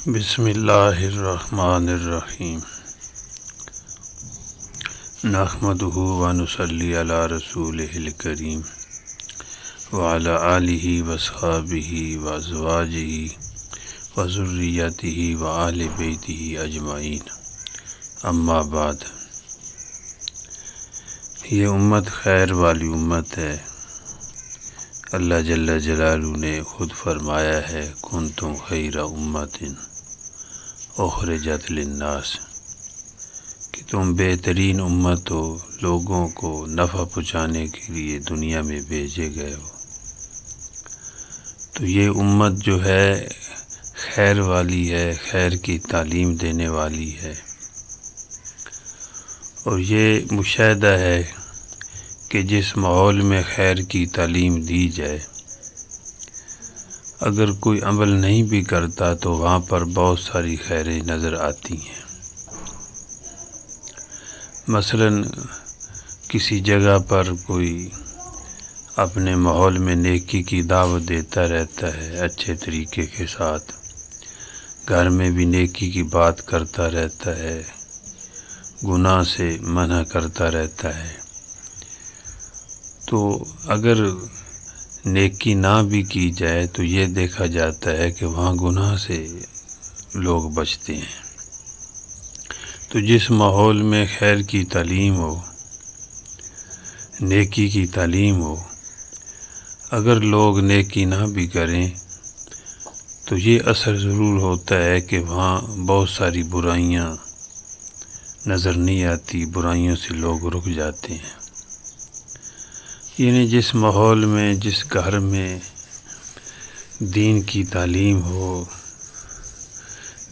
بسم اللہ الرحمن الرحیم نحمدہ ونصلی علی رسولہ الکریم وعلی آلہ وصحبہ وازواجہ وذریتہ وآل بیتہ اجمعین، اما بعد۔ یہ امت خیر والی امت ہے۔ اللہ جل جلالہ نے خود فرمایا ہے کنتم خیر امت اخرجت للناس، کہ تم بہترین امت ہو، لوگوں کو نفع پہنچانے کے لیے دنیا میں بھیجے گئے ہو۔ تو یہ امت جو ہے خیر والی ہے، خیر کی تعلیم دینے والی ہے، اور یہ مشاہدہ ہے کہ جس ماحول میں خیر کی تعلیم دی جائے، اگر کوئی عمل نہیں بھی کرتا تو وہاں پر بہت ساری خیریں نظر آتی ہیں۔ مثلا کسی جگہ پر کوئی اپنے ماحول میں نیکی کی دعوت دیتا رہتا ہے اچھے طریقے کے ساتھ، گھر میں بھی نیکی کی بات کرتا رہتا ہے، گناہ سے منع کرتا رہتا ہے، تو اگر نیکی نہ بھی کی جائے تو یہ دیکھا جاتا ہے کہ وہاں گناہ سے لوگ بچتے ہیں۔ تو جس ماحول میں خیر کی تعلیم ہو، نیکی کی تعلیم ہو، اگر لوگ نیکی نہ بھی کریں تو یہ اثر ضرور ہوتا ہے کہ وہاں بہت ساری برائیاں نظر نہیں آتی، برائیوں سے لوگ رک جاتے ہیں۔ یعنی جس ماحول میں، جس گھر میں دین کی تعلیم ہو،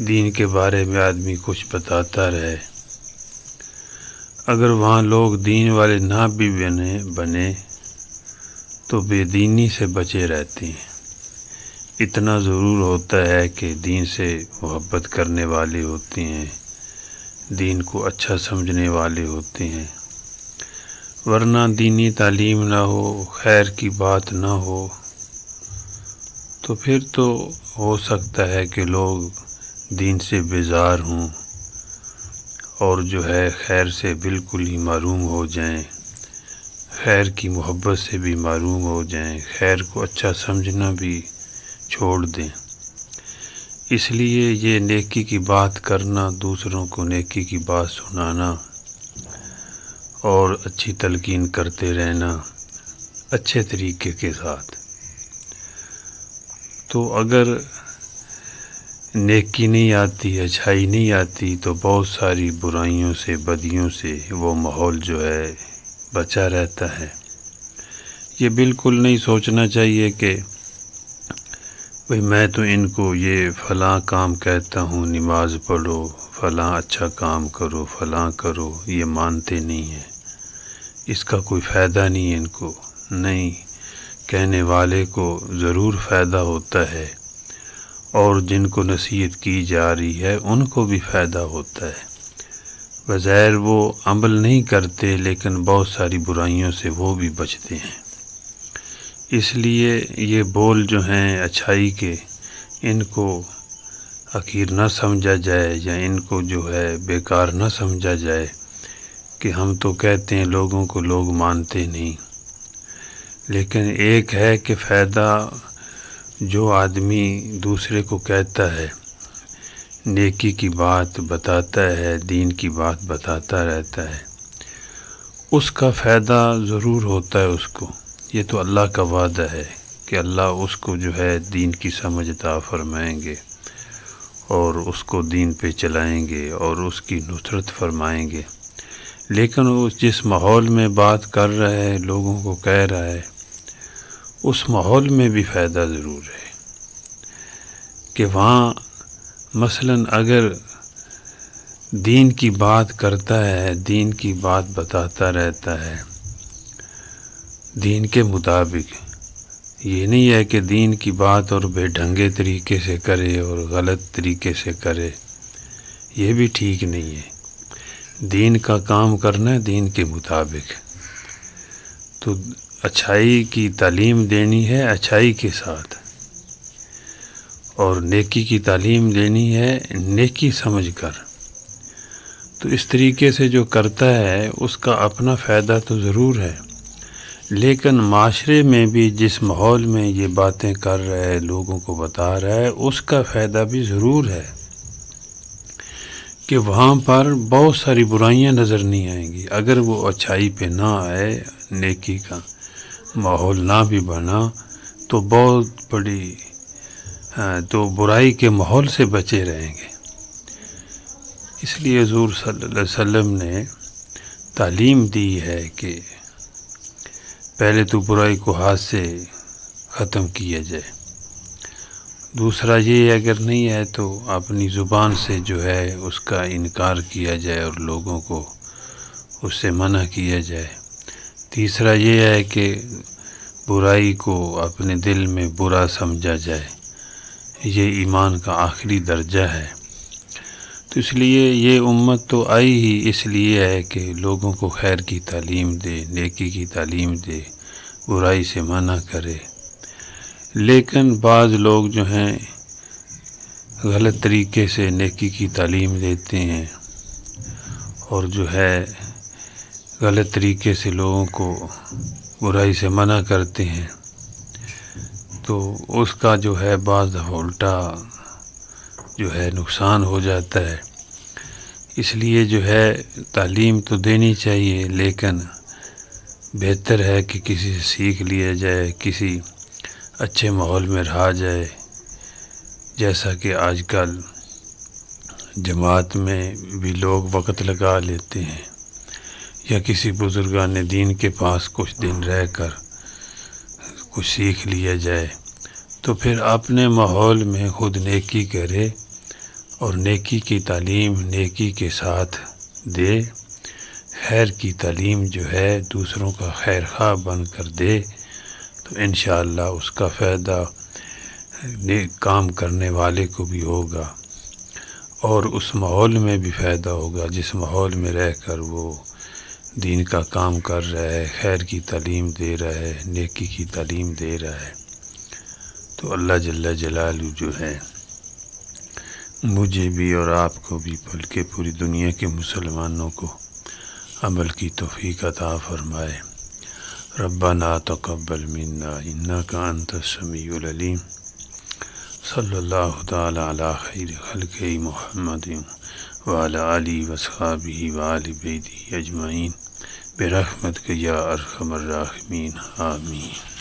دین کے بارے میں آدمی کچھ بتاتا رہے، اگر وہاں لوگ دین والے نہ بھی بنے تو بے دینی سے بچے رہتے ہیں۔ اتنا ضرور ہوتا ہے کہ دین سے محبت کرنے والے ہوتے ہیں، دین کو اچھا سمجھنے والے ہوتے ہیں، ورنہ دینی تعلیم نہ ہو، خیر کی بات نہ ہو تو پھر تو ہو سکتا ہے کہ لوگ دین سے بیزار ہوں اور جو ہے خیر سے بالکل ہی محروم ہو جائیں، خیر کی محبت سے بھی محروم ہو جائیں، خیر کو اچھا سمجھنا بھی چھوڑ دیں۔ اس لیے یہ نیکی کی بات کرنا، دوسروں کو نیکی کی بات سنانا اور اچھی تلقین کرتے رہنا اچھے طریقے کے ساتھ، تو اگر نیکی نہیں آتی، اچھائی نہیں آتی تو بہت ساری برائیوں سے، بدیوں سے وہ ماحول جو ہے بچا رہتا ہے۔ یہ بالکل نہیں سوچنا چاہیے کہ بھئی میں تو ان کو یہ فلاں کام کہتا ہوں، نماز پڑھو، فلاں اچھا کام کرو، فلاں کرو، یہ مانتے نہیں ہیں، اس کا کوئی فائدہ نہیں ہے ان کو۔ نہیں، کہنے والے کو ضرور فائدہ ہوتا ہے، اور جن کو نصیحت کی جا رہی ہے ان کو بھی فائدہ ہوتا ہے۔ بظاہر وہ عمل نہیں کرتے لیکن بہت ساری برائیوں سے وہ بھی بچتے ہیں۔ اس لیے یہ بول جو ہیں اچھائی کے، ان کو حقیر نہ سمجھا جائے، یا ان کو جو ہے بیکار نہ سمجھا جائے کہ ہم تو کہتے ہیں لوگوں کو، لوگ مانتے نہیں۔ لیکن ایک ہے کہ فائدہ جو آدمی دوسرے کو کہتا ہے، نیکی کی بات بتاتا ہے، دین کی بات بتاتا رہتا ہے، اس کا فائدہ ضرور ہوتا ہے اس کو۔ یہ تو اللہ کا وعدہ ہے کہ اللہ اس کو جو ہے دین کی سمجھ عطا فرمائیں گے، اور اس کو دین پہ چلائیں گے، اور اس کی نصرت فرمائیں گے۔ لیکن وہ جس ماحول میں بات کر رہا ہے، لوگوں کو کہہ رہا ہے، اس ماحول میں بھی فائدہ ضرور ہے کہ وہاں مثلا اگر دین کی بات کرتا ہے، دین کی بات بتاتا رہتا ہے دین کے مطابق، یہ نہیں ہے کہ دین کی بات اور بے ڈھنگے طریقے سے کرے اور غلط طریقے سے کرے، یہ بھی ٹھیک نہیں ہے۔ دین کا کام کرنا ہے دین کے مطابق، تو اچھائی کی تعلیم دینی ہے اچھائی کے ساتھ، اور نیکی کی تعلیم دینی ہے نیکی سمجھ کر۔ تو اس طریقے سے جو کرتا ہے اس کا اپنا فائدہ تو ضرور ہے، لیکن معاشرے میں بھی جس ماحول میں یہ باتیں کر رہا ہے، لوگوں کو بتا رہا ہے، اس کا فائدہ بھی ضرور ہے کہ وہاں پر بہت ساری برائیاں نظر نہیں آئیں گی۔ اگر وہ اچھائی پہ نہ آئے، نیکی کا ماحول نہ بھی بنا، تو بہت بڑی تو برائی کے ماحول سے بچے رہیں گے۔ اس لیے حضور صلی اللہ علیہ وسلم نے تعلیم دی ہے کہ پہلے تو برائی کو ہاتھ سے ختم کیا جائے، دوسرا یہ اگر نہیں ہے تو اپنی زبان سے جو ہے اس کا انکار کیا جائے اور لوگوں کو اس سے منع کیا جائے، تیسرا یہ ہے کہ برائی کو اپنے دل میں برا سمجھا جائے، یہ ایمان کا آخری درجہ ہے۔ تو اس لیے یہ امت تو آئی ہی اس لیے ہے کہ لوگوں کو خیر کی تعلیم دے، نیکی کی تعلیم دے، برائی سے منع کرے، لیکن بعض لوگ جو ہیں غلط طریقے سے نیکی کی تعلیم دیتے ہیں اور جو ہے غلط طریقے سے لوگوں کو برائی سے منع کرتے ہیں، تو اس کا جو ہے بعض دفعہ الٹا جو ہے نقصان ہو جاتا ہے۔ اس لیے جو ہے تعلیم تو دینی چاہیے، لیکن بہتر ہے کہ کسی سے سیکھ لیا جائے، کسی اچھے ماحول میں رہا جائے، جیسا کہ آج کل جماعت میں بھی لوگ وقت لگا لیتے ہیں، یا کسی بزرگان دین کے پاس کچھ دن رہ کر کچھ سیکھ لیا جائے، تو پھر اپنے ماحول میں خود نیکی کرے اور نیکی کی تعلیم نیکی کے ساتھ دے، خیر کی تعلیم جو ہے دوسروں کا خیر خواہ بن کر دے، تو انشاءاللہ اس کا فائدہ نیک کام کرنے والے کو بھی ہوگا اور اس ماحول میں بھی فائدہ ہوگا جس ماحول میں رہ کر وہ دین کا کام کر رہا ہے، خیر کی تعلیم دے رہا ہے، نیکی کی تعلیم دے رہا ہے۔ تو اللہ جل جلالہ جو ہے مجھے بھی اور آپ کو بھی بلکہ پوری دنیا کے مسلمانوں کو عمل کی توفیق عطا فرمائے۔ ربنا تقبل منا انک انت السمیع العلیم۔ صلی اللہ تعالی علی خیر خلقہ محمد وعلی آلہ واصحابہ وآل بیتہ اجمعین برحمتک یا ارحم الراحمین، آمین۔